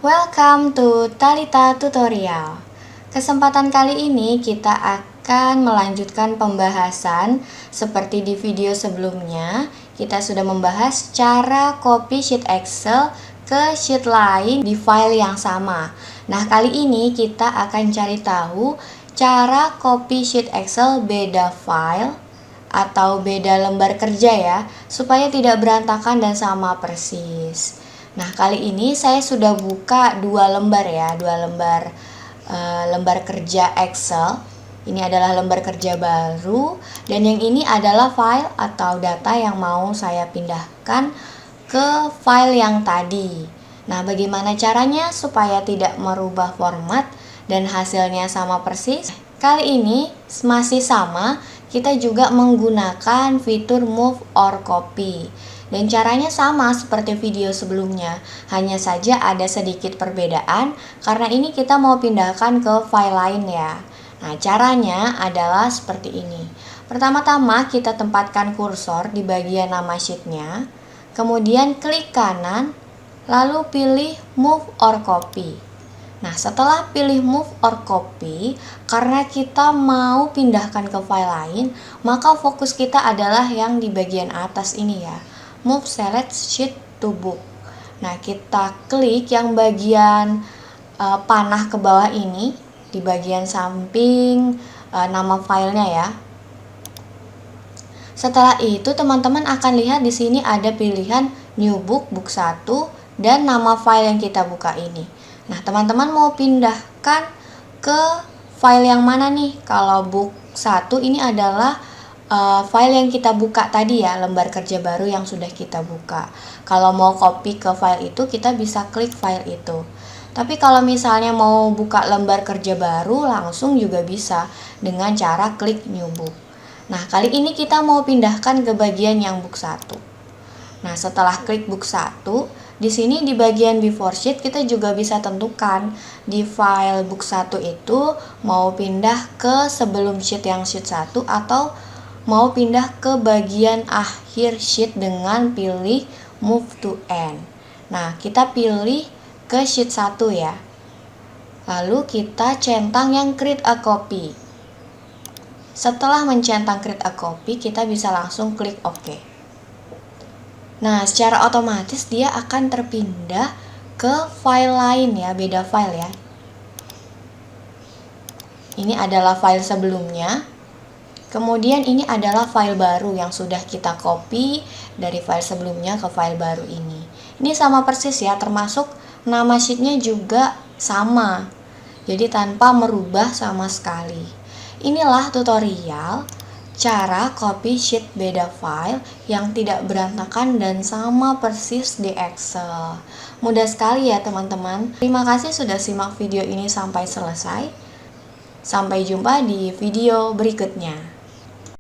Welcome to Talita Tutorial. Kesempatan kali ini kita akan melanjutkan pembahasan seperti di video sebelumnya. Kita sudah membahas cara copy sheet Excel ke sheet lain di file yang sama. Nah, kali ini kita akan cari tahu cara copy sheet Excel beda file atau beda lembar kerja ya, supaya tidak berantakan dan sama persis. Nah, kali ini saya sudah buka dua lembar ya, lembar kerja Excel. Ini adalah lembar kerja baru dan yang ini adalah file atau data yang mau saya pindahkan ke file yang tadi. Nah, bagaimana caranya supaya tidak merubah format dan hasilnya sama persis? Kali ini masih sama, kita juga menggunakan fitur Move or Copy. Dan caranya sama seperti video sebelumnya, hanya saja ada sedikit perbedaan karena ini kita mau pindahkan ke file lain ya. Nah, caranya adalah seperti ini. Pertama-tama kita tempatkan kursor di bagian nama sheetnya, kemudian klik kanan, lalu pilih Move or Copy. Nah, setelah pilih Move or Copy, karena kita mau pindahkan ke file lain, maka fokus kita adalah yang di bagian atas ini ya. Move Select Sheet to Book. Nah, kita klik yang bagian panah ke bawah ini di bagian samping nama filenya ya. Setelah itu teman-teman akan lihat di sini ada pilihan New Book, Book 1 dan nama file yang kita buka ini. Nah, teman-teman mau pindahkan ke file yang mana nih? Kalau Book 1 ini adalah file yang kita buka tadi ya, lembar kerja baru yang sudah kita buka. Kalau mau copy ke file itu, kita bisa klik file itu. Tapi kalau misalnya mau buka lembar kerja baru, langsung juga bisa dengan cara klik New Book. Nah, kali ini kita mau pindahkan ke bagian yang Book 1. Nah, setelah klik Book 1, di sini di bagian Before Sheet kita juga bisa tentukan di file Book 1 itu mau pindah ke sebelum sheet yang sheet 1 atau mau pindah ke bagian akhir sheet dengan pilih Move to End. Nah, kita pilih ke sheet 1 ya. Lalu kita centang yang Create a Copy. Setelah mencentang Create a Copy, kita bisa langsung klik OK. Nah, secara otomatis dia akan terpindah ke file lain ya, beda file ya. Ini adalah file sebelumnya. Kemudian ini adalah file baru yang sudah kita copy dari file sebelumnya ke file baru ini. Ini sama persis ya, termasuk nama sheetnya juga sama. Jadi tanpa merubah sama sekali. Inilah tutorial cara copy sheet beda file yang tidak berantakan dan sama persis di Excel. Mudah sekali ya teman-teman. Terima kasih sudah simak video ini sampai selesai. Sampai jumpa di video berikutnya.